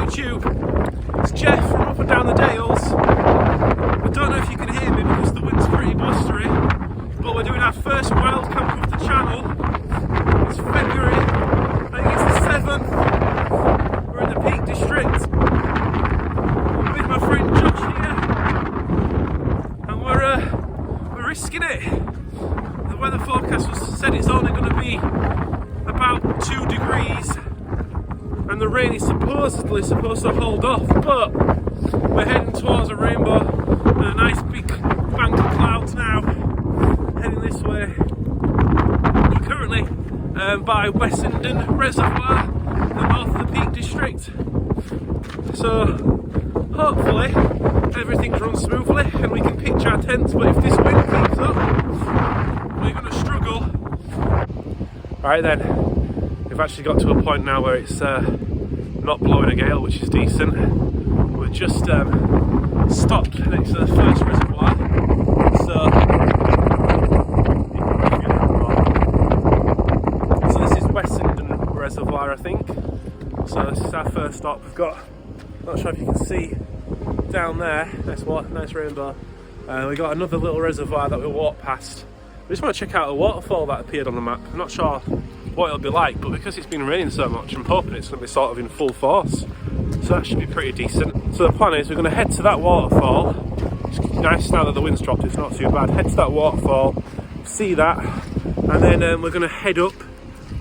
YouTube. It's Jeff from Up and Down the Dales. I don't know if you can hear me because the wind's pretty blustery, but we're doing our first wild camp of the channel. It's February, I think it's the 7th. We're in the Peak District. I'm with my friend Josh here, and we're risking it. The weather forecast said it's only going to be about 2 degrees. And the rain is supposedly supposed to hold off, but we're heading towards a rainbow and a nice big bank of clouds now, heading this way. We're currently by Wessenden Reservoir, the north of the Peak District. So hopefully everything runs smoothly and we can pitch our tents, but if this wind keeps up, we're going to struggle. Alright then. We've actually got to a point now where it's not blowing a gale, which is decent. We've just stopped next to the first reservoir, so this is Wessenden Reservoir, I think. So this is our first stop. We've got, not sure if you can see down there, nice rainbow. We've got another little reservoir that we'll walk past. We just want to check out a waterfall that appeared on the map. I'm not sure what it'll be like, but because it's been raining so much, I'm hoping it's going to be sort of in full force, so that should be pretty decent. So the plan is we're going to head to that waterfall. It's nice now that the wind's dropped, it's not too bad. Head to that waterfall, see that, and then we're going to head up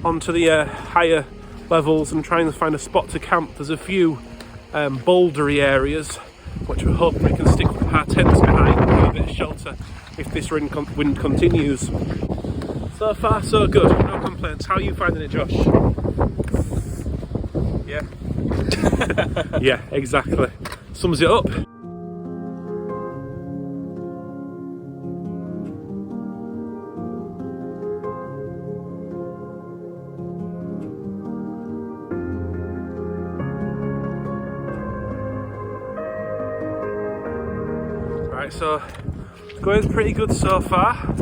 onto the higher levels and try and find a spot to camp. There's a few bouldery areas which we're hoping we can stick our tents behind and get a bit of shelter if this wind continues. So far so good, no complaints. How are you finding it, Josh? Yeah. Yeah, exactly. Sums it up. Right, so it's going pretty good so far.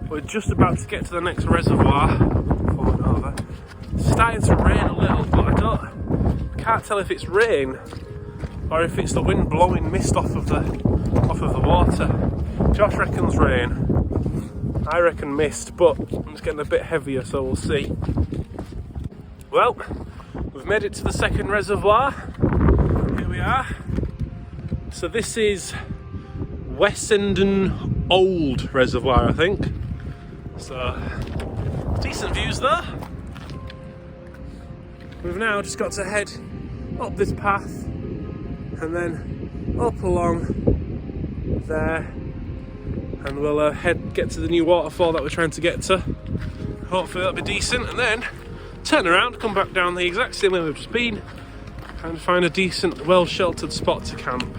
We're just about to get to the next reservoir. Falling over. It's starting to rain a little, but I can't tell if it's rain or if it's the wind blowing mist off of the water. Josh reckons rain. I reckon mist, but it's getting a bit heavier, so we'll see. Well, we've made it to the second reservoir. Here we are. So this is Wessenden Old Reservoir, I think. So, decent views though. We've now just got to head up this path and then up along there, and we'll get to the new waterfall that we're trying to get to. Hopefully that'll be decent, and then turn around, come back down the exact same way we've just been and find a decent, well-sheltered spot to camp.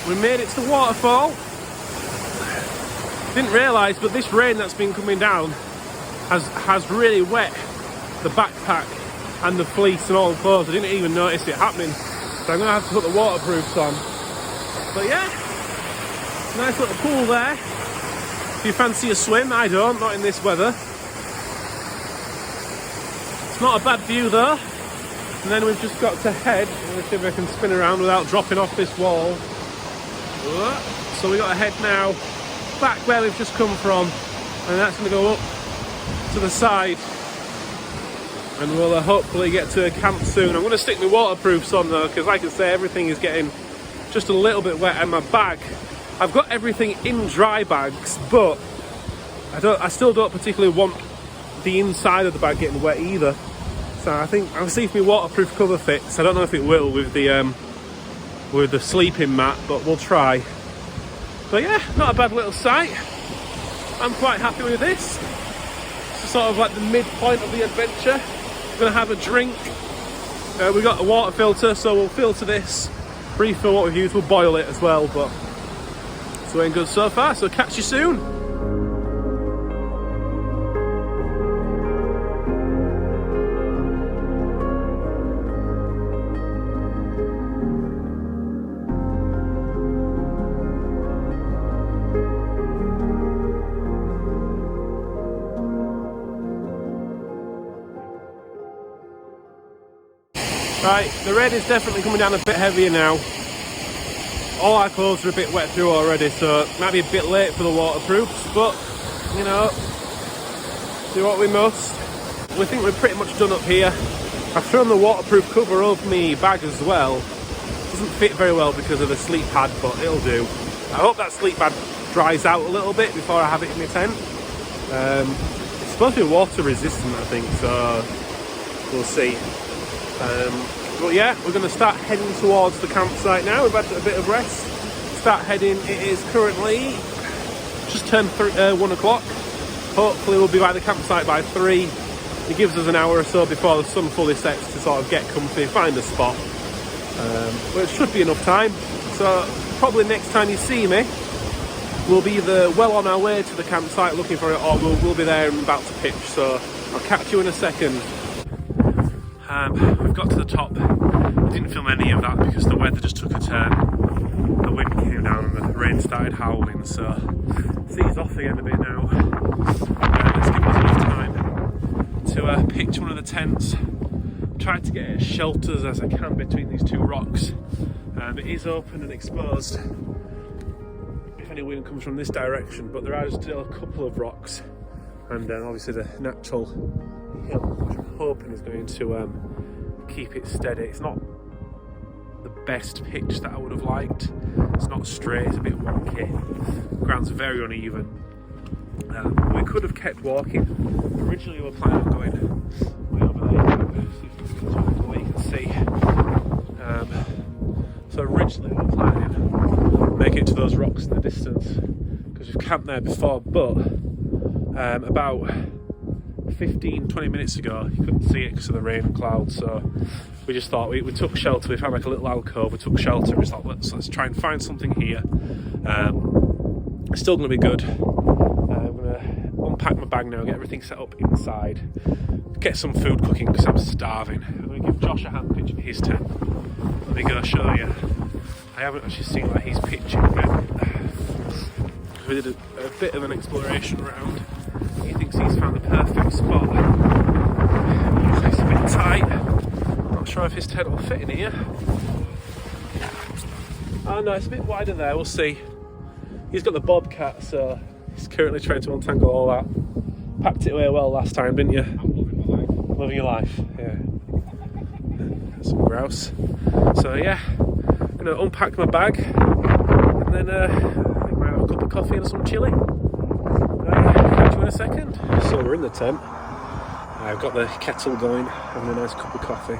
We made it to the waterfall. Didn't realise, but this rain that's been coming down has really wet the backpack and the fleece and all the clothes. I didn't even notice it happening, so I'm going to have to put the waterproofs on. But yeah, nice little pool there. If you fancy a swim, I don't, not in this weather. It's not a bad view though. And then we've just got to head, let's see if I can spin around without dropping off this wall. So we got to head now back where we've just come from, and that's going to go up to the side, and we'll hopefully get to a camp soon. I'm going to stick my waterproofs on though, because like I say, everything is getting just a little bit wet, and my bag, I've got everything in dry bags, but I still don't particularly want the inside of the bag getting wet either. So I think I'll see if my waterproof cover fits. I don't know if it will with the sleeping mat, but we'll try. But yeah, not a bad little site. I'm quite happy with this. It's a sort of like the midpoint of the adventure. We're gonna have a drink. We got a water filter, so we'll filter this, refill what we've used, we'll boil it as well, but it's going good so far, so catch you soon. Right, the red is definitely coming down a bit heavier now. All our clothes are a bit wet through already, so it might be a bit late for the waterproofs, but, you know, do what we must. We think we're pretty much done up here. I've thrown the waterproof cover over my bag as well. Doesn't fit very well because of the sleep pad, but it'll do. I hope that sleep pad dries out a little bit before I have it in my tent. It's supposed to be water resistant, I think, so we'll see. But yeah, we're going to start heading towards the campsite now. We've had a bit of rest. Start heading. It is currently just turned 1 o'clock. Hopefully we'll be by the campsite by 3. It gives us an hour or so before the sun fully sets to sort of get comfy, find a spot. But it should be enough time. So probably next time you see me, we'll be either well on our way to the campsite looking for it, or we'll be there and about to pitch. So I'll catch you in a second. We've got to the top. I didn't film any of that because the weather just took a turn. The wind came down and the rain started howling, so it's eased off again a bit now. Let's give us enough time to pitch one of the tents. Try to get as sheltered as I can between these two rocks. It is open and exposed if any wind comes from this direction, but there are still a couple of rocks, and obviously the natural hill, which I'm hoping is going to keep it steady. It's not the best pitch that I would have liked. It's not straight, it's a bit wonky. The ground's very uneven. We could have kept walking. Originally we were planning on going way over there. See if we can talk to where you can see. So originally we were planning on making it to those rocks in the distance, because we've camped there before, but about 15-20 minutes ago you couldn't see it because of the rain and clouds, so we just thought we took shelter. We found like a little alcove, we took shelter, we thought let's try and find something here. It's still going to be good. I'm going to unpack my bag now, get everything set up inside, get some food cooking because I'm starving. I'm going to give Josh a hand pitching his tent. Let me go show you. I haven't actually seen where he's pitching yet. We did a bit of an exploration around. He thinks he's found the perfect spot. It's a bit tight. Not sure if his tent will fit in here. Oh no, it's a bit wider there, we'll see. He's got the bobcat, so he's currently trying to untangle all that. Packed it away well last time, didn't you? I'm loving my life. Loving your life, yeah. Some grouse. So yeah, I'm going to unpack my bag and then I think I might have a cup of coffee and some chilli. Catch you in a second. So we're in the tent. I've got the kettle going, having a nice cup of coffee.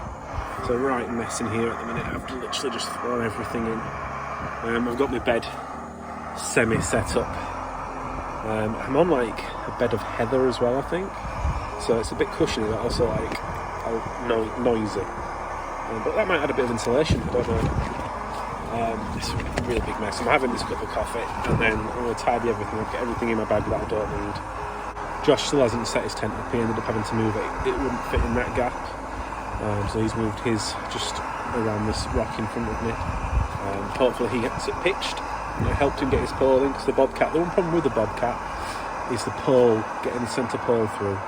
It's a right mess in here at the minute. I've literally just thrown everything in. I've got my bed semi set up. I'm on like a bed of heather as well, I think. So it's a bit cushiony, but also like noisy. But that might add a bit of insulation, I don't know. It's a really big mess. I'm having this cup of coffee and then I'm going to tidy everything up, get everything in my bag that I don't need. Josh still hasn't set his tent up. He ended up having to move it. It wouldn't fit in that gap. So he's moved his just around this rock in front of me. Hopefully he gets it pitched. It helped him get his pole in, because the bobcat, the one problem with the bobcat is the pole, getting the centre pole through.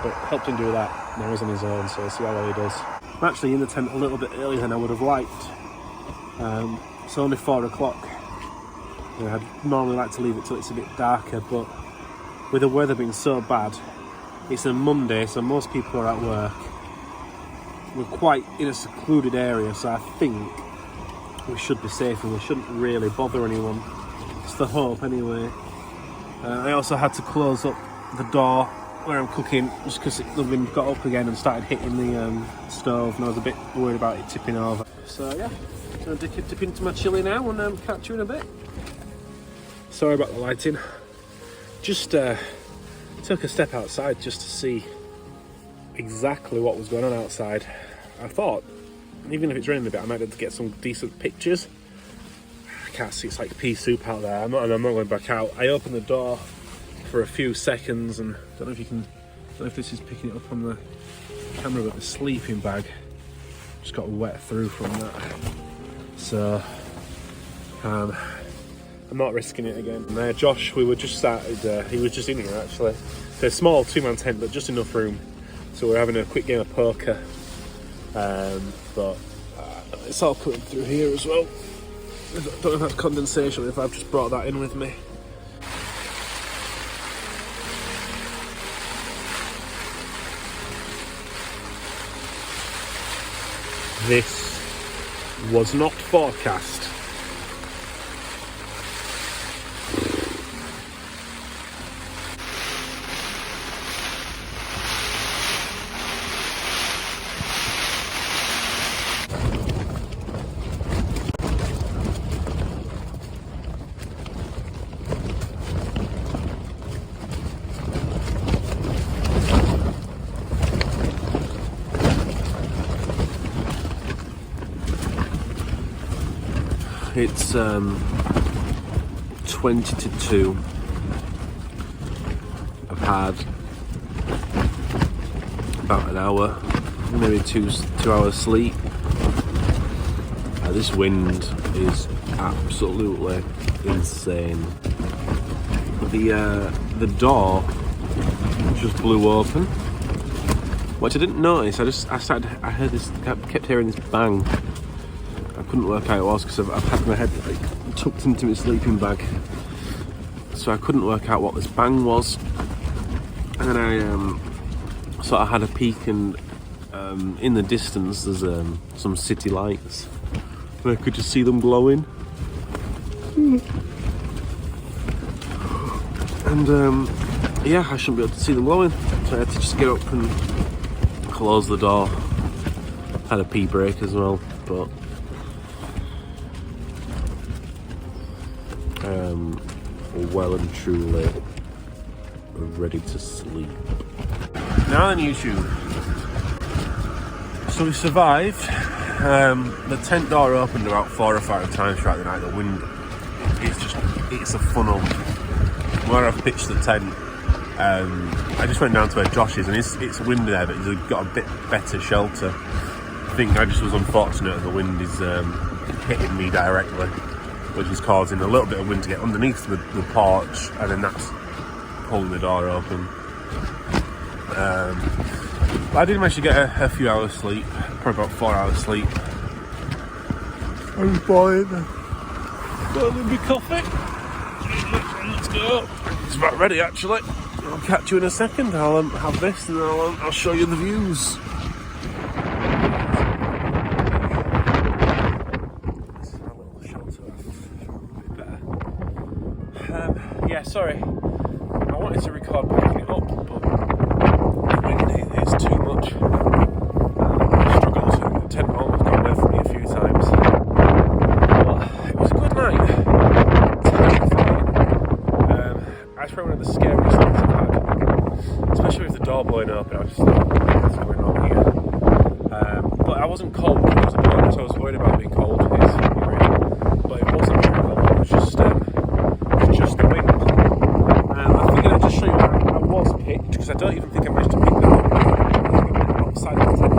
But helped him do that. Now he's on his own, so we'll see how well he does. I'm actually in the tent a little bit earlier than I would have liked. It's only 4 o'clock. I'd normally like to leave it till it's a bit darker, but with the weather being so bad, it's a Monday, so most people are at work. We're quite in a secluded area, so I think we should be safe and we shouldn't really bother anyone. It's the hope anyway. I also had to close up the door where I'm cooking just because the wind got up again and started hitting the stove, and I was a bit worried about it tipping over. So yeah, I'm going to dip into my chili now and catch you in a bit. Sorry about the lighting. Just took a step outside just to see exactly what was going on outside. I thought, even if it's raining a bit, I might be able to get some decent pictures. I can't see, it's like pea soup out there. I'm not going back out. I opened the door for a few seconds, and I don't know if this is picking it up on the camera, but the sleeping bag just got wet through from that. So I'm not risking it again. And Josh, we were just started, he was just in here actually. It's a small 2-man tent, but just enough room. So we're having a quick game of poker. But it's all coming through here as well. I don't know if that's condensation, if I've just brought that in with me. This was not forecast. It's 20 to 2. I've had about an hour, maybe two hours sleep. This wind is absolutely insane. The door just blew open, which I didn't notice. I heard this, kept hearing this bang. I couldn't work out what it was because I've had my head like tucked into my sleeping bag, so I couldn't work out what this bang was. And then I sort of had a peek, and in the distance there's some city lights, and I could just see them glowing. And yeah, I shouldn't be able to see them glowing, so I had to just get up and close the door. Had a pee break as well, but well and truly ready to sleep. Now then, YouTube. So we survived. The tent door opened about 4 or 5 times throughout the night. The wind, it's a funnel. Where I've pitched the tent, I just went down to where Josh is, and it's windy there, but he's got a bit better shelter. I think I just was unfortunate that the wind is hitting me directly, which is causing a little bit of wind to get underneath the porch, and then that's pulling the door open. But I did manage to get a few hours sleep, probably about 4 hours sleep. I'm fine. Got a little bit of coffee. Let's go. It's about ready actually. I'll catch you in a second. I'll have this, and then I'll show you the views. Yeah, sorry. I wanted to record picking it up, but the wind is too much. I struggled to. The tent almost got away from me a few times. But it was a good night. That's probably one of the scariest nights I've had. Especially with the door blowing open. I was just like, what's going on here? But I wasn't cold. It was a bonus. I was worried about being cold. But it wasn't very cold. It was just the wind. I figured I'd just show you where I was pitched, because I don't even think I managed to pick that up outside of the tent.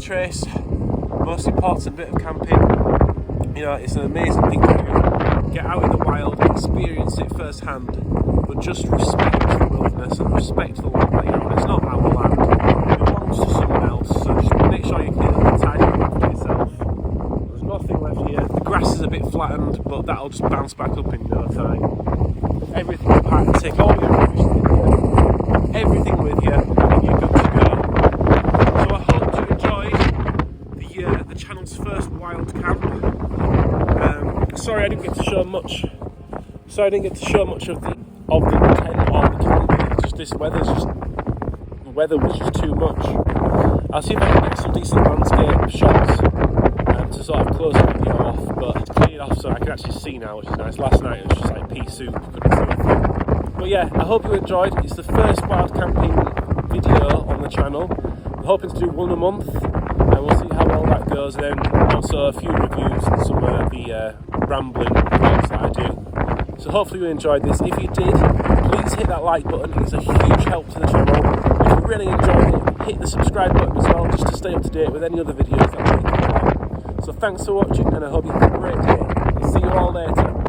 Trace. Most important bit of camping. You know, it's an amazing thing to do. Get out in the wild, experience it firsthand, but just respect the wilderness and respect the land that you're on. It's not our land, it belongs to someone else, so just make sure you clean and tidy up after yourself. There's nothing left here. The grass is a bit flattened, but that'll just bounce back up in no time. Everything's packed. Take all your rubbish with you, everything with you, and you're good much. So I didn't get to show much of the tent or the camping. Just the weather was just too much. I'll see if I can get some decent landscape shots to sort of close the video off, but it's cleared off so I can actually see now, which is nice. Last night it was just like pea soup, couldn't see anything. But yeah, I hope you enjoyed. It's the first wild camping video on the channel. I'm hoping to do one a month, and we'll see how well that goes. And then also a few reviews and some of the rambling vlogs that I do. So hopefully you enjoyed this. If you did, please hit that like button. It's a huge help to the channel. If you really enjoyed it, hit the subscribe button as well, just to stay up to date with any other videos that I make. So thanks for watching, and I hope you have a great day. See you all later.